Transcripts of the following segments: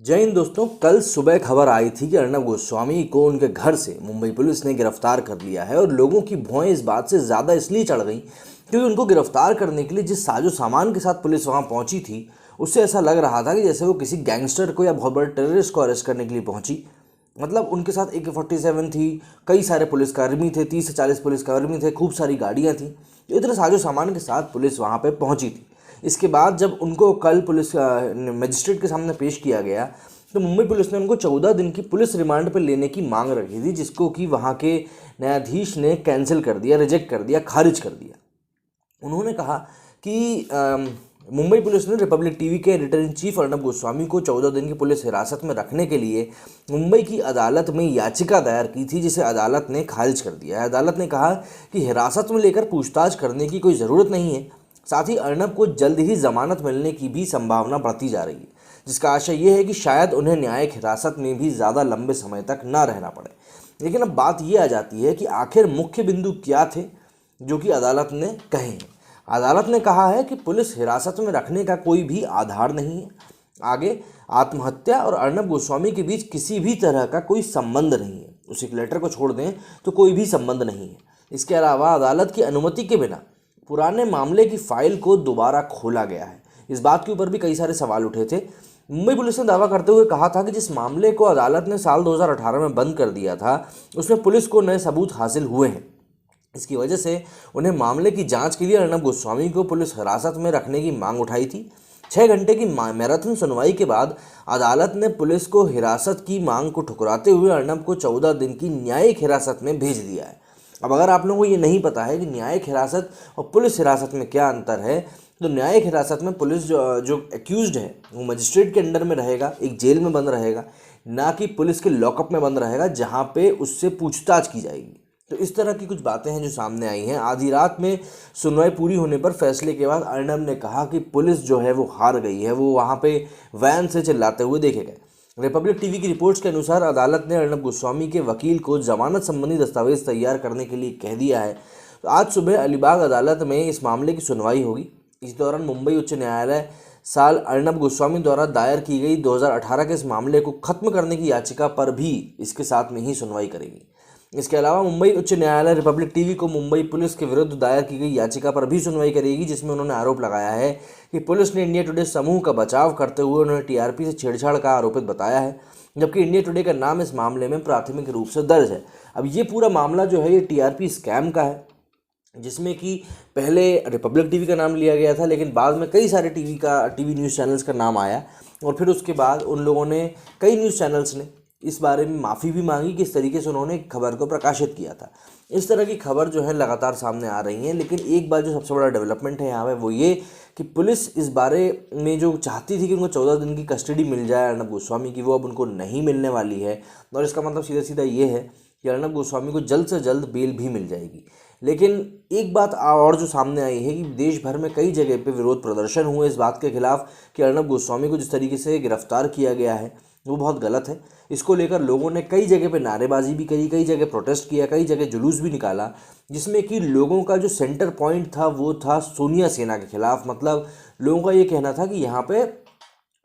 जय हिंद दोस्तों। कल सुबह खबर आई थी कि अर्नब गोस्वामी को उनके घर से मुंबई पुलिस ने गिरफ्तार कर लिया है और लोगों की भौएं इस बात से ज़्यादा इसलिए चढ़ गई क्योंकि उनको गिरफ्तार करने के लिए जिस साजो सामान के साथ पुलिस वहां पहुंची थी उससे ऐसा लग रहा था कि जैसे वो किसी गैंगस्टर को या बहुत बड़े टेररिस्ट को अरेस्ट करने के लिए पहुंची। मतलब उनके साथ AK-47 थी, कई सारे पुलिसकर्मी थे, 30 से 40 पुलिसकर्मी थे, खूब सारी गाड़ियाँ थीं। तो इतने साजो सामान के साथ पुलिस वहाँ पे पहुँची थी। इसके बाद जब उनको कल पुलिस मजिस्ट्रेट के सामने पेश किया गया तो मुंबई पुलिस ने उनको 14 दिन की पुलिस रिमांड पर लेने की मांग रखी थी, जिसको कि वहाँ के न्यायाधीश ने कैंसिल कर दिया, रिजेक्ट कर दिया, खारिज कर दिया। उन्होंने कहा कि मुंबई पुलिस ने रिपब्लिक टीवी के editor in chief Arnab Goswami को 14 दिन की पुलिस हिरासत में रखने के लिए मुंबई की अदालत में याचिका दायर की थी, जिसे अदालत ने खारिज कर दिया है। अदालत ने कहा कि हिरासत में लेकर पूछताछ करने की कोई ज़रूरत नहीं है। साथ ही अर्नब को जल्द ही जमानत मिलने की भी संभावना बढ़ती जा रही है, जिसका आशय यह है कि शायद उन्हें न्यायिक हिरासत में भी ज़्यादा लंबे समय तक ना रहना पड़े। लेकिन अब बात यह आ जाती है कि आखिर मुख्य बिंदु क्या थे जो कि अदालत ने कहे हैं। अदालत ने कहा है कि पुलिस हिरासत में रखने का कोई भी आधार नहीं है। आगे आत्महत्या और अर्नब गोस्वामी के बीच किसी भी तरह का कोई संबंध नहीं है। उस एक लेटर को छोड़ दें तो कोई भी संबंध नहीं है। इसके अलावा अदालत की अनुमति के बिना पुराने मामले की फाइल को दोबारा खोला गया है। इस बात के ऊपर भी कई सारे सवाल उठे थे। मुंबई पुलिस ने दावा करते हुए कहा था कि जिस मामले को अदालत ने साल 2018 में बंद कर दिया था उसमें पुलिस को नए सबूत हासिल हुए हैं। इसकी वजह से उन्हें मामले की जांच के लिए अर्नब गोस्वामी को पुलिस हिरासत में रखने की मांग उठाई थी। 6 घंटे की मैराथन सुनवाई के बाद अदालत ने पुलिस को हिरासत की मांग को ठुकराते हुए अर्नब को 14 दिन की न्यायिक हिरासत में भेज दिया है। अब अगर आप लोगों को ये नहीं पता है कि न्यायिक हिरासत और पुलिस हिरासत में क्या अंतर है, तो न्यायिक हिरासत में पुलिस जो एक्यूज्ड है वो मजिस्ट्रेट के अंडर में रहेगा, एक जेल में बंद रहेगा, ना कि पुलिस के लॉकअप में बंद रहेगा जहाँ पे उससे पूछताछ की जाएगी। तो इस तरह की कुछ बातें हैं जो सामने आई हैं। आधी रात में सुनवाई पूरी होने पर फैसले के बाद अर्नब ने कहा कि पुलिस जो है वो हार गई है। वो वहाँ पे वैन से चिल्लाते हुए देखे गए। रिपब्लिक टीवी की रिपोर्ट्स के अनुसार अदालत ने अर्नब गोस्वामी के वकील को जमानत संबंधी दस्तावेज तैयार करने के लिए कह दिया है। तो आज सुबह अलीबाग अदालत में इस मामले की सुनवाई होगी। इस दौरान मुंबई उच्च न्यायालय साल अर्नब गोस्वामी द्वारा दायर की गई 2018 के इस मामले को खत्म करने की याचिका पर भी इसके साथ में ही सुनवाई करेगी। इसके अलावा मुंबई उच्च न्यायालय रिपब्लिक टीवी को मुंबई पुलिस के विरुद्ध दायर की गई याचिका पर भी सुनवाई करेगी, जिसमें उन्होंने आरोप लगाया है कि पुलिस ने इंडिया टुडे समूह का बचाव करते हुए उन्होंने TRP से छेड़छाड़ का आरोपित बताया है, जबकि इंडिया टुडे का नाम इस मामले में प्राथमिक रूप से दर्ज है। अब ये पूरा मामला जो है ये TRP स्कैम का है, जिसमें कि पहले रिपब्लिक टीवी का नाम लिया गया था, लेकिन बाद में कई सारे टीवी न्यूज़ चैनल्स का नाम आया और फिर उसके बाद उन लोगों ने, कई न्यूज़ चैनल्स ने इस बारे में माफ़ी भी मांगी कि इस तरीके से उन्होंने खबर को प्रकाशित किया था। इस तरह की खबर जो है लगातार सामने आ रही हैं। लेकिन एक बात जो सबसे बड़ा डेवलपमेंट है यहाँ पे वो ये कि पुलिस इस बारे में जो चाहती थी कि उनको 14 दिन की कस्टडी मिल जाए अर्नब गोस्वामी की, वो अब उनको नहीं मिलने वाली है। और इसका मतलब सीधा सीधा ये है कि अर्नब गोस्वामी को जल्द से जल्द बेल भी मिल जाएगी। लेकिन एक बात और जो सामने आई है कि देश भर में कई जगह पे विरोध प्रदर्शन हुए इस बात के खिलाफ कि अर्नब गोस्वामी को जिस तरीके से गिरफ्तार किया गया है वो बहुत गलत है। इसको लेकर लोगों ने कई जगह पे नारेबाजी भी करी, कई जगह प्रोटेस्ट किया, कई जगह जुलूस भी निकाला, जिसमें कि लोगों का जो सेंटर पॉइंट था वो था सोनिया सेना के खिलाफ। मतलब लोगों का ये कहना था कि यहाँ पे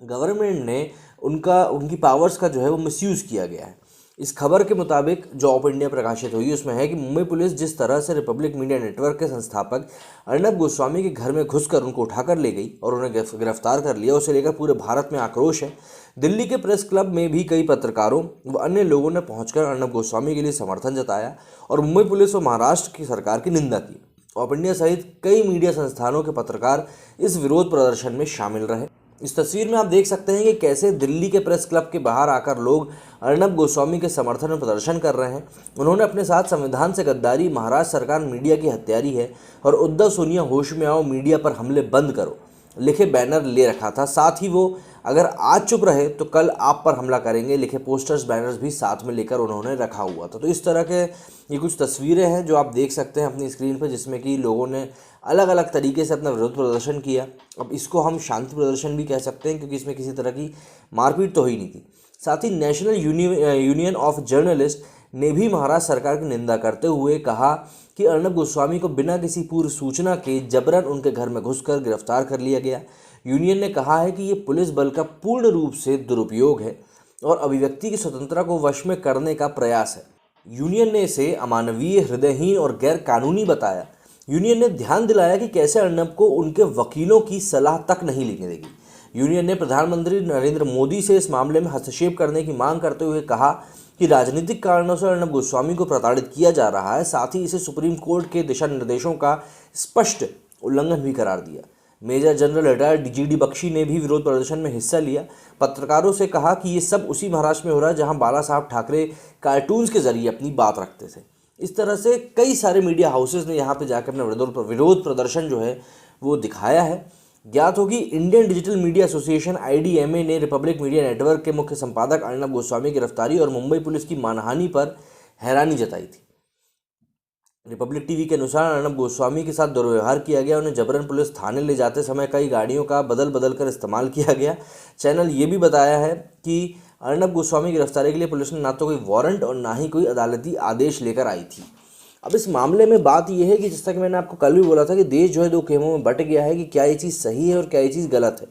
गवर्नमेंट ने उनकी पावर्स का जो है वो मिसयूज़ किया गया है। इस खबर के मुताबिक जो ऑफ इंडिया प्रकाशित हुई उसमें है कि मुंबई पुलिस जिस तरह से रिपब्लिक मीडिया नेटवर्क के संस्थापक अर्नब गोस्वामी के घर में घुसकर उनको उठाकर ले गई और उन्हें गिरफ्तार कर लिया, उसे लेकर पूरे भारत में आक्रोश है। दिल्ली के प्रेस क्लब में भी कई पत्रकारों व अन्य लोगों ने पहुंचकर अर्नब गोस्वामी के लिए समर्थन जताया और मुंबई पुलिस व महाराष्ट्र की सरकार की निंदा की। ऑफ इंडिया सहित कई मीडिया संस्थानों के पत्रकार इस विरोध प्रदर्शन में शामिल रहे। इस तस्वीर में आप देख सकते हैं कि कैसे दिल्ली के प्रेस क्लब के बाहर आकर लोग अर्नब गोस्वामी के समर्थन में प्रदर्शन कर रहे हैं। उन्होंने अपने साथ संविधान से गद्दारी, महाराष्ट्र सरकार मीडिया की हत्यारी है और उद्धव सोनिया होश में आओ, मीडिया पर हमले बंद करो लिखे बैनर ले रखा था। साथ ही वो अगर आज चुप रहे तो कल आप पर हमला करेंगे लिखे पोस्टर्स, बैनर्स भी साथ में लेकर उन्होंने रखा हुआ था। तो इस तरह के ये कुछ तस्वीरें हैं जो आप देख सकते हैं अपनी स्क्रीन पर, जिसमें कि लोगों ने अलग अलग तरीके से अपना विरोध प्रदर्शन किया। अब इसको हम शांति प्रदर्शन भी कह सकते हैं क्योंकि इसमें किसी तरह की मारपीट तो हुई नहीं थी। साथ ही नेशनल यूनियन ऑफ जर्नलिस्ट ने भी महाराष्ट्र सरकार की निंदा करते हुए कहा कि अर्नब गोस्वामी को बिना किसी पूर्व सूचना के जबरन उनके घर में घुसकर गिरफ्तार कर लिया गया। यूनियन ने कहा है कि ये पुलिस बल का पूर्ण रूप से दुरुपयोग है और अभिव्यक्ति की स्वतंत्रता को वश में करने का प्रयास है। यूनियन ने इसे अमानवीय, हृदयहीन और गैर कानूनी बताया। यूनियन ने ध्यान दिलाया कि कैसे अर्नब को उनके वकीलों की सलाह तक नहीं लेने देगी। यूनियन ने प्रधानमंत्री नरेंद्र मोदी से इस मामले में हस्तक्षेप करने की मांग करते हुए कहा कि राजनीतिक कारणों से अर्नब गोस्वामी को प्रताड़ित किया जा रहा है, साथ ही इसे सुप्रीम कोर्ट के दिशा निर्देशों का स्पष्ट उल्लंघन भी करार दिया। Major general retired GD Bakshi ने भी विरोध प्रदर्शन में हिस्सा लिया। पत्रकारों से कहा कि ये सब उसी महाराष्ट्र में हो रहा है जहां बाला साहब ठाकरे कार्टून्स के जरिए अपनी बात रखते थे। इस तरह से कई सारे मीडिया हाउसेस ने यहाँ पे जाकर अपना विरोध प्रदर्शन जो है वो दिखाया है। ज्ञात होगी Indian digital media association IDMA ने रिपब्लिक मीडिया नेटवर्क के मुख्य संपादक अर्नब गोस्वामी की गिरफ्तारी और मुंबई पुलिस की मानहानि पर हैरानी जताई थी। रिपब्लिक टीवी के अनुसार अर्नब गोस्वामी के साथ दुर्व्यवहार किया गया, उन्हें जबरन पुलिस थाने ले जाते समय कई गाड़ियों का बदल कर इस्तेमाल किया गया। चैनल ये भी बताया है कि अर्नब गोस्वामी की गिरफ्तारी के लिए पुलिस ने ना तो कोई वारंट और ना ही कोई अदालती आदेश लेकर आई थी। अब इस मामले में बात यह है कि जिस तरह कि मैंने आपको कल भी बोला था कि देश जो है दो खेमों में बट गया है कि क्या ये चीज़ सही है और क्या ये चीज़ गलत है।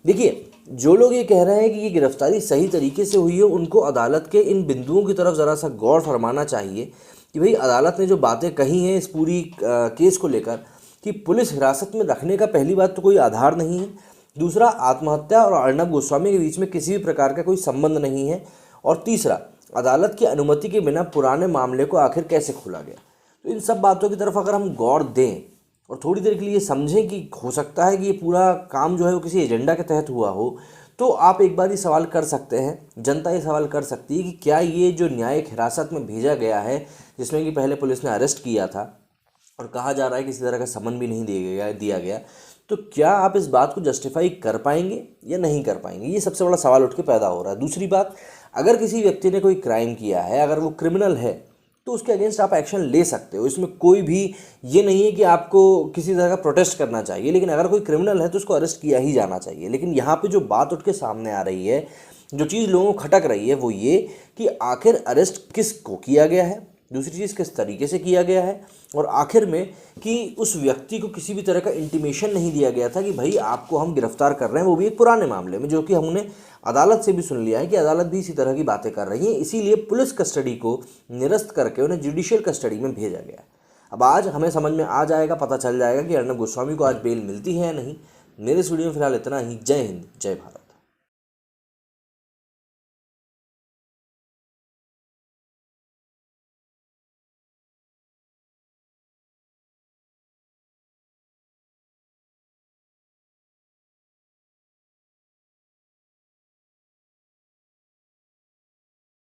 देखिए, जो लोग ये कह रहे हैं कि ये गिरफ्तारी सही तरीके से हुई है, उनको अदालत के इन बिंदुओं की तरफ ज़रा सा गौर फरमाना चाहिए कि भाई अदालत ने जो बातें कही हैं इस पूरी केस को लेकर कि पुलिस हिरासत में रखने का पहली बात तो कोई आधार नहीं है, दूसरा आत्महत्या और अर्नब गोस्वामी के बीच में किसी भी प्रकार का कोई संबंध नहीं है, और तीसरा अदालत की अनुमति के बिना पुराने मामले को आखिर कैसे खोला गया। तो इन सब बातों की तरफ अगर हम गौर दें और थोड़ी देर के लिए समझें कि हो सकता है कि ये पूरा काम जो है वो किसी एजेंडा के तहत हुआ हो, तो आप एक बार ये सवाल कर सकते हैं, जनता ये सवाल कर सकती है कि क्या ये जो न्यायिक हिरासत में भेजा गया है, जिसमें कि पहले पुलिस ने अरेस्ट किया था और कहा जा रहा है किसी तरह का समन भी नहीं दिया गया, तो क्या आप इस बात को जस्टिफाई कर पाएंगे या नहीं कर पाएंगे? ये सबसे बड़ा सवाल उठ के पैदा हो रहा है। दूसरी बात, अगर किसी व्यक्ति ने कोई क्राइम किया है, अगर वो क्रिमिनल है, तो उसके अगेंस्ट आप एक्शन ले सकते हो। इसमें कोई भी ये नहीं है कि आपको किसी तरह का प्रोटेस्ट करना चाहिए, लेकिन अगर कोई क्रिमिनल है तो उसको अरेस्ट किया ही जाना चाहिए। लेकिन यहाँ पे जो बात उठ के सामने आ रही है, जो चीज़ लोगों को खटक रही है, वो ये कि आखिर अरेस्ट किसको किया गया है, दूसरी चीज़ किस तरीके से किया गया है, और आखिर में कि उस व्यक्ति को किसी भी तरह का इंटीमेशन नहीं दिया गया था कि भाई आपको हम गिरफ्तार कर रहे हैं, वो भी एक पुराने मामले में, जो कि हमने अदालत से भी सुन लिया है कि अदालत भी इसी तरह की बातें कर रही है। इसीलिए पुलिस कस्टडी को निरस्त करके उन्हें जुडिशियल कस्टडी में भेजा गया है। अब आज हमें समझ में आ जाएगा, पता चल जाएगा कि अर्नब गोस्वामी को आज बेल मिलती है या नहीं। मेरे इस वीडियो में फिलहाल इतना ही। जय हिंद, जय भारत।